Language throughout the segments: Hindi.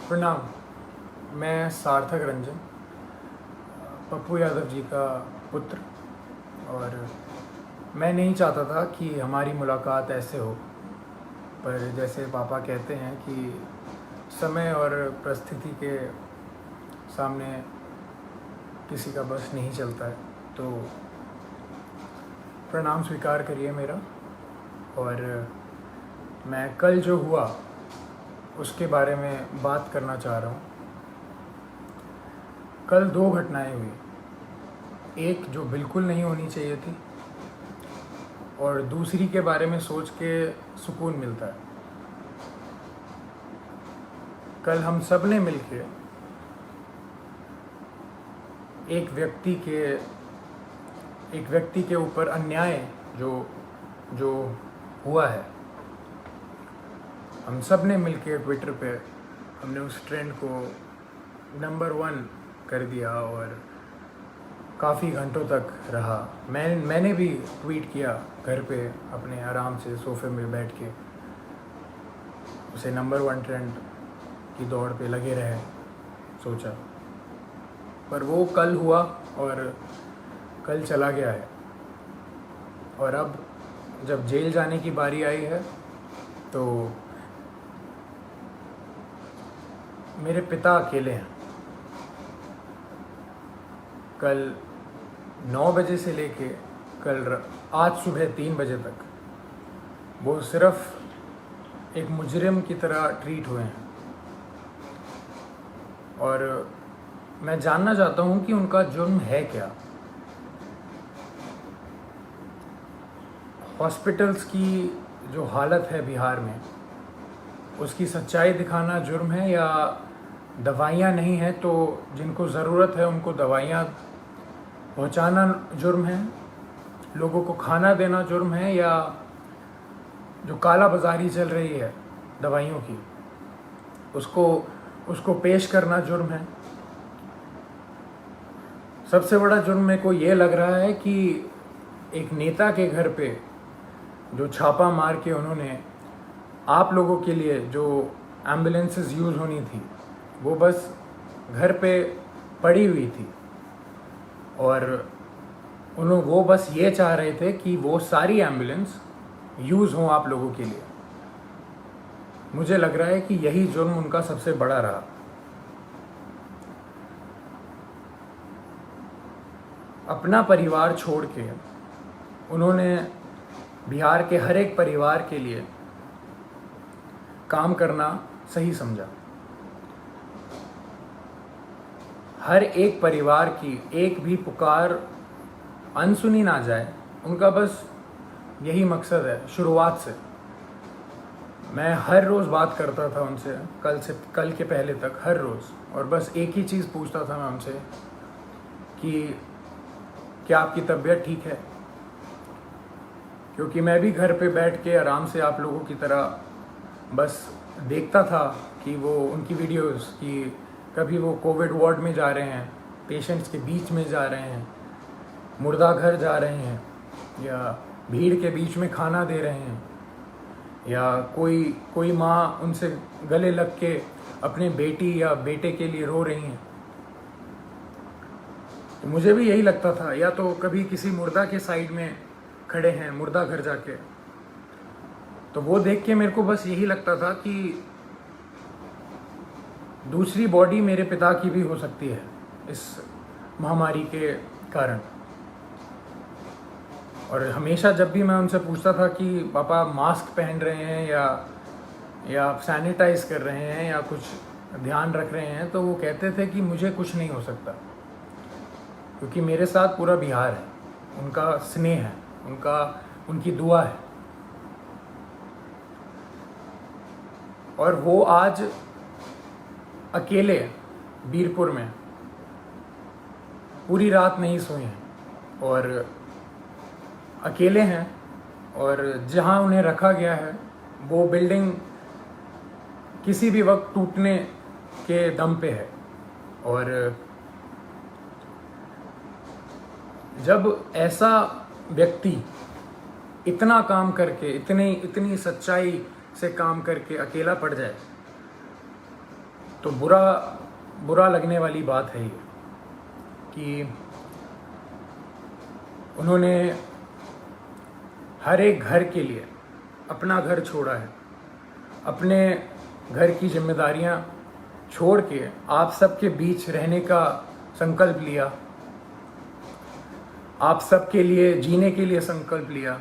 प्रणाम। मैं सार्थक रंजन, पप्पू यादव जी का पुत्र, और मैं नहीं चाहता था कि हमारी मुलाकात ऐसे हो, पर जैसे पापा कहते हैं कि समय और परिस्थिति के सामने किसी का बस नहीं चलता है, तो प्रणाम स्वीकार करिए मेरा। और मैं कल जो हुआ उसके बारे में बात करना चाह रहा हूँ। कल दो घटनाएं हुई, एक जो बिल्कुल नहीं होनी चाहिए थी और दूसरी के बारे में सोच के सुकून मिलता है। कल हम सब ने मिलके एक व्यक्ति के ऊपर अन्याय जो हुआ है, हम सब ने मिलके ट्विटर पे हमने उस ट्रेंड को नंबर 1 कर दिया और काफ़ी घंटों तक रहा। मैंने भी ट्वीट किया घर पे अपने आराम से सोफे में बैठ के, उसे नंबर 1 ट्रेंड की दौड़ पे लगे रहे सोचा। पर वो कल हुआ और कल चला गया है, और अब जब जेल जाने की बारी आई है तो मेरे पिता अकेले हैं। कल 9 बजे से लेके आज सुबह 3 बजे तक वो सिर्फ एक मुजरिम की तरह ट्रीट हुए हैं, और मैं जानना चाहता हूँ कि उनका जुर्म है क्या। हॉस्पिटल्स की जो हालत है बिहार में, उसकी सच्चाई दिखाना जुर्म है, या दवाइयाँ नहीं हैं तो जिनको ज़रूरत है उनको दवाइयाँ पहुँचाना जुर्म है, लोगों को खाना देना जुर्म है, या जो काला बाजारी चल रही है दवाइयों की उसको पेश करना जुर्म है। सबसे बड़ा जुर्म मेरे को ये लग रहा है कि एक नेता के घर पे जो छापा मार के उन्होंने आप लोगों के लिए जो एम्बुलेंसेस यूज़ होनी थी वो बस घर पे पड़ी हुई थी, और वो बस ये चाह रहे थे कि वो सारी एम्बुलेंस यूज़ हों आप लोगों के लिए। मुझे लग रहा है कि यही जुर्म उनका सबसे बड़ा रहा। अपना परिवार छोड़ के उन्होंने बिहार के हर एक परिवार के लिए काम करना सही समझा। हर एक परिवार की एक भी पुकार अनसुनी ना जाए, उनका बस यही मकसद है। शुरुआत से मैं हर रोज़ बात करता था उनसे, कल के पहले तक हर रोज़, और बस एक ही चीज़ पूछता था मैं उनसे कि क्या आपकी तबीयत ठीक है, क्योंकि मैं भी घर पे बैठ के आराम से आप लोगों की तरह बस देखता था कि वो उनकी वीडियोस कि कभी वो कोविड वार्ड में जा रहे हैं, पेशेंट्स के बीच में जा रहे हैं, मुर्दा घर जा रहे हैं, या भीड़ के बीच में खाना दे रहे हैं, या कोई माँ उनसे गले लग के अपने बेटी या बेटे के लिए रो रही हैं। तो मुझे भी यही लगता था, या तो कभी किसी मुर्दा के साइड में खड़े हैं मुर्दा घर जाके, तो वो देख के मेरे को बस यही लगता था कि दूसरी बॉडी मेरे पिता की भी हो सकती है इस महामारी के कारण। और हमेशा जब भी मैं उनसे पूछता था कि पापा मास्क पहन रहे हैं या सैनिटाइज कर रहे हैं या कुछ ध्यान रख रहे हैं, तो वो कहते थे कि मुझे कुछ नहीं हो सकता, क्योंकि मेरे साथ पूरा बिहार है, उनका स्नेह है, उनकी दुआ है। और वो आज अकेले बीरपुर में पूरी रात नहीं सोए हैं और अकेले हैं, और जहां उन्हें रखा गया है वो बिल्डिंग किसी भी वक्त टूटने के दम पे है। और जब ऐसा व्यक्ति इतना काम करके, इतनी सच्चाई से काम करके अकेला पड़ जाए, तो बुरा लगने वाली बात है ये कि उन्होंने हर एक घर के लिए अपना घर छोड़ा है, अपने घर की जिम्मेदारियां छोड़ के आप सबके बीच रहने का संकल्प लिया, आप सबके लिए जीने के लिए संकल्प लिया।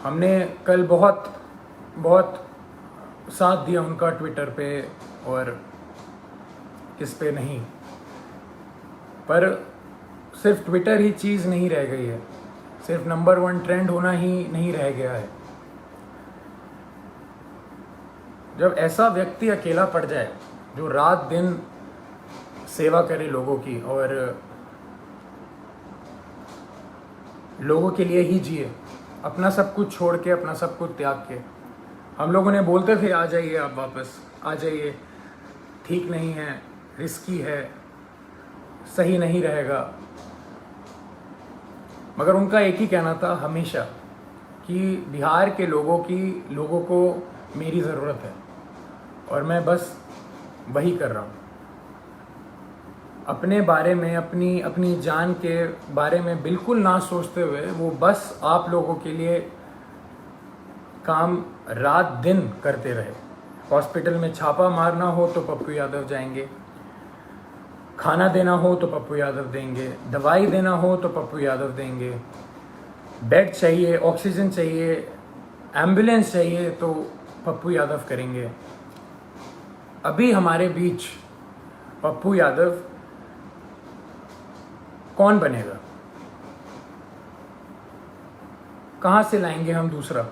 हमने कल बहुत साथ दिया उनका ट्विटर पे और किस पे नहीं, पर सिर्फ ट्विटर ही चीज़ नहीं रह गई है, सिर्फ नंबर 1 ट्रेंड होना ही नहीं रह गया है। जब ऐसा व्यक्ति अकेला पड़ जाए जो रात दिन सेवा करे लोगों की और लोगों के लिए ही जिए, अपना सब कुछ छोड़ के, अपना सब कुछ त्याग के। हम लोगों ने बोलते थे आ जाइए, आप वापस आ जाइए, ठीक नहीं है, रिस्की है, सही नहीं रहेगा, मगर उनका एक ही कहना था हमेशा कि बिहार के लोगों को मेरी ज़रूरत है और मैं बस वही कर रहा हूँ। अपने बारे में, अपनी जान के बारे में बिल्कुल ना सोचते हुए वो बस आप लोगों के लिए काम रात दिन करते रहे। हॉस्पिटल में छापा मारना हो तो पप्पू यादव जाएंगे, खाना देना हो तो पप्पू यादव देंगे, दवाई देना हो तो पप्पू यादव देंगे, बेड चाहिए, ऑक्सीजन चाहिए, एम्बुलेंस चाहिए तो पप्पू यादव करेंगे। अभी हमारे बीच पप्पू यादव कौन बनेगा? कहाँ से लाएंगे हम दूसरा?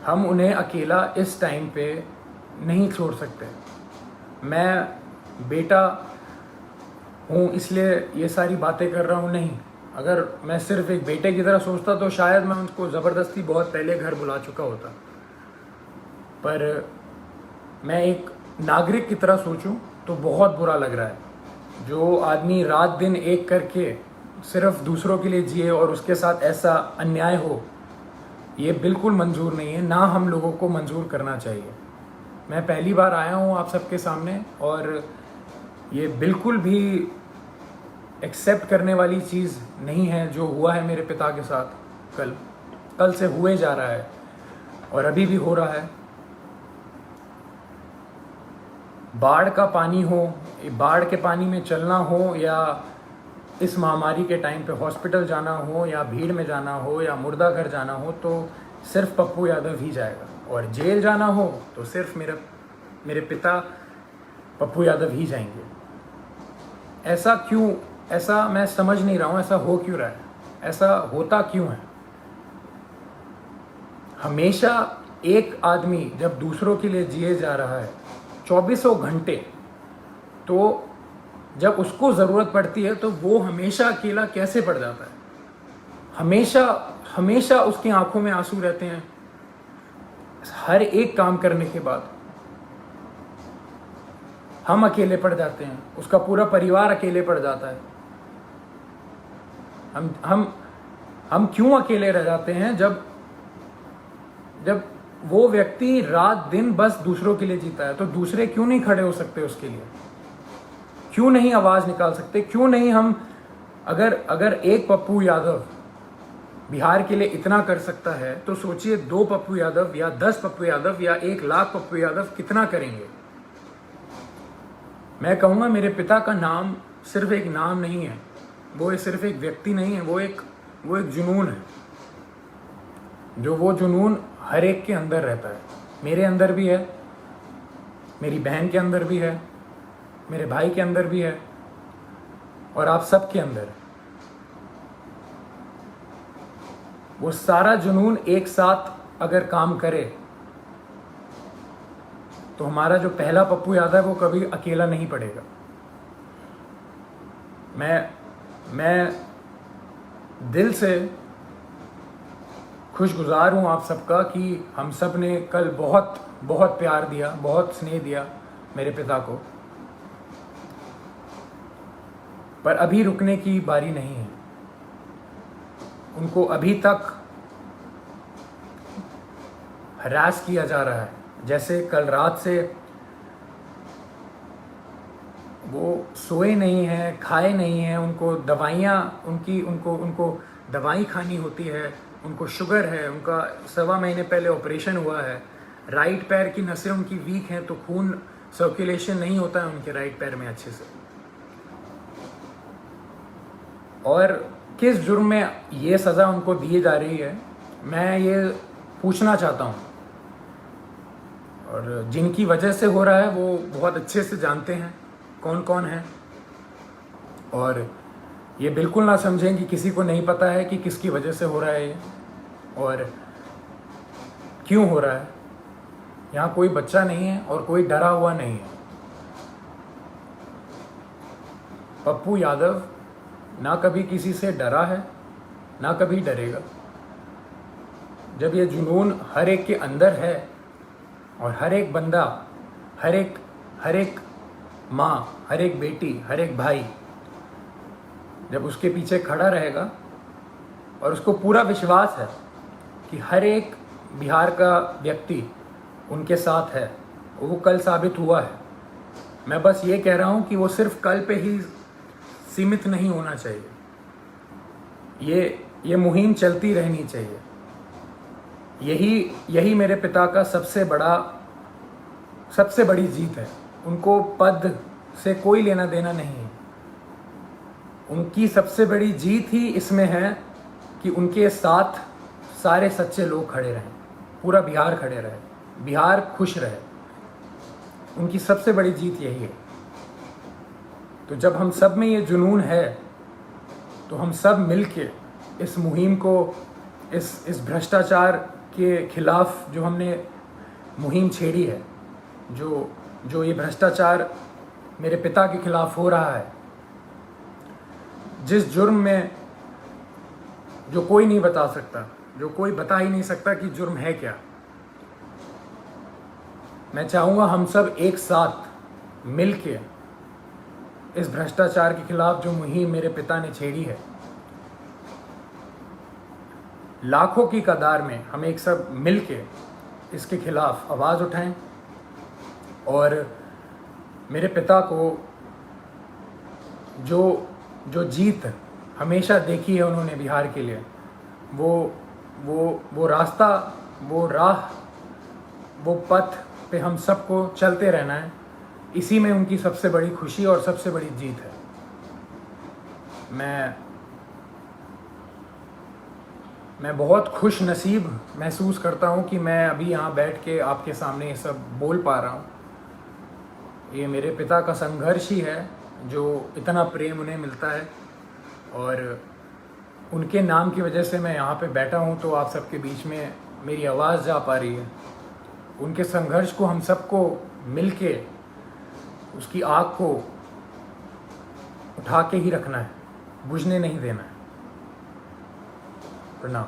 हम उन्हें अकेला इस टाइम पे नहीं छोड़ सकते। मैं बेटा हूँ इसलिए ये सारी बातें कर रहा हूँ, नहीं। अगर मैं सिर्फ एक बेटे की तरह सोचता तो शायद मैं उनको ज़बरदस्ती बहुत पहले घर बुला चुका होता, पर मैं एक नागरिक की तरह सोचूं तो बहुत बुरा लग रहा है। जो आदमी रात दिन एक करके सिर्फ दूसरों के लिए जिए और उसके साथ ऐसा अन्याय हो, ये बिल्कुल मंजूर नहीं है, ना हम लोगों को मंजूर करना चाहिए। मैं पहली बार आया हूँ आप सबके सामने और ये बिल्कुल भी एक्सेप्ट करने वाली चीज़ नहीं है जो हुआ है मेरे पिता के साथ। कल से हुए जा रहा है और अभी भी हो रहा है। बाढ़ का पानी हो, बाढ़ के पानी में चलना हो, या इस महामारी के टाइम पे हॉस्पिटल जाना हो, या भीड़ में जाना हो, या मुर्दा घर जाना हो, तो सिर्फ पप्पू यादव ही जाएगा। और जेल जाना हो तो सिर्फ मेरे पिता पप्पू यादव ही जाएंगे। ऐसा क्यों? ऐसा मैं समझ नहीं रहा हूँ, ऐसा हो क्यों रहा है? ऐसा होता क्यों है? हमेशा एक आदमी जब दूसरों के लिए जिए जा रहा है 2400 घंटे, तो जब उसको ज़रूरत पड़ती है तो वो हमेशा अकेला कैसे पड़ जाता है? हमेशा उसकी आंखों में आंसू रहते हैं हर एक काम करने के बाद। हम अकेले पड़ जाते हैं, उसका पूरा परिवार अकेले पड़ जाता है। हम क्यों अकेले रह जाते हैं जब वो व्यक्ति रात दिन बस दूसरों के लिए जीता है? तो दूसरे क्यों नहीं खड़े हो सकते उसके लिए? क्यों नहीं आवाज निकाल सकते? क्यों नहीं हम, अगर एक पप्पू यादव बिहार के लिए इतना कर सकता है तो सोचिए 2 पप्पू यादव या 10 पप्पू यादव या 1 लाख पप्पू यादव कितना करेंगे। मैं कहूँगा मेरे पिता का नाम सिर्फ एक नाम नहीं है, वो सिर्फ एक व्यक्ति नहीं है, वो एक जुनून है। जो वो जुनून हर एक के अंदर रहता है। मेरे अंदर भी है, मेरी बहन के अंदर भी है, मेरे भाई के अंदर भी है, और आप सब के अंदर। वो सारा जुनून एक साथ अगर काम करे तो हमारा जो पहला पप्पू यादव है वो कभी अकेला नहीं पड़ेगा। मैं दिल से खुशगुजार हूँ आप सबका कि हम सब ने कल बहुत बहुत प्यार दिया, बहुत स्नेह दिया मेरे पिता को, पर अभी रुकने की बारी नहीं है। उनको अभी तक हरास किया जा रहा है। जैसे कल रात से वो सोए नहीं हैं, खाए नहीं हैं, उनको दवाइयाँ उनको दवाई खानी होती है, उनको शुगर है, उनका 1.25 महीने पहले ऑपरेशन हुआ है, राइट पैर की नसें उनकी वीक हैं तो खून सर्कुलेशन नहीं होता है उनके राइट पैर में अच्छे से। और किस जुर्म में ये सज़ा उनको दी जा रही है, मैं ये पूछना चाहता हूँ। और जिनकी वजह से हो रहा है वो बहुत अच्छे से जानते हैं कौन कौन है, और ये बिल्कुल ना समझें कि किसी को नहीं पता है कि किसकी वजह से हो रहा है ये और क्यों हो रहा है। यहाँ कोई बच्चा नहीं है और कोई डरा हुआ नहीं है। पप्पू यादव ना कभी किसी से डरा है, ना कभी डरेगा। जब ये जुनून हर एक के अंदर है और हर एक बंदा, हर एक माँ, हर एक बेटी, हर एक भाई जब उसके पीछे खड़ा रहेगा और उसको पूरा विश्वास है कि हर एक बिहार का व्यक्ति उनके साथ है, वो कल साबित हुआ है। मैं बस ये कह रहा हूँ कि वो सिर्फ कल पे ही सीमित नहीं होना चाहिए, ये मुहिम चलती रहनी चाहिए। यही मेरे पिता का सबसे बड़ी जीत है। उनको पद से कोई लेना देना नहीं है। उनकी सबसे बड़ी जीत ही इसमें है कि उनके साथ सारे सच्चे लोग खड़े रहें, पूरा बिहार खड़े रहे, बिहार खुश रहे। उनकी सबसे बड़ी जीत यही है। तो जब हम सब में ये जुनून है तो हम सब मिलके इस मुहिम को, इस भ्रष्टाचार के खिलाफ जो हमने मुहिम छेड़ी है, जो ये भ्रष्टाचार मेरे पिता के खिलाफ हो रहा है, जिस जुर्म में जो कोई नहीं बता सकता, जो कोई बता ही नहीं सकता कि जुर्म है क्या, मैं चाहूँगा हम सब एक साथ मिलके इस भ्रष्टाचार के खिलाफ जो मुहिम मेरे पिता ने छेड़ी है, लाखों की कतार में हम एक सब मिलके इसके खिलाफ आवाज़ उठाएं और मेरे पिता को जो जीत हमेशा देखी है उन्होंने बिहार के लिए, वो रास्ता, वो राह, वो पथ पे हम सबको चलते रहना है। इसी में उनकी सबसे बड़ी खुशी और सबसे बड़ी जीत है। मैं बहुत खुश नसीब महसूस करता हूँ कि मैं अभी यहाँ बैठ के आपके सामने ये सब बोल पा रहा हूँ। ये मेरे पिता का संघर्ष ही है जो इतना प्रेम उन्हें मिलता है, और उनके नाम की वजह से मैं यहाँ पे बैठा हूँ तो आप सबके बीच में मेरी आवाज़ जा पा रही है। उनके संघर्ष को हम सबको मिलके उसकी आग को उठा के ही रखना है, बुझने नहीं देना है। प्रणाम।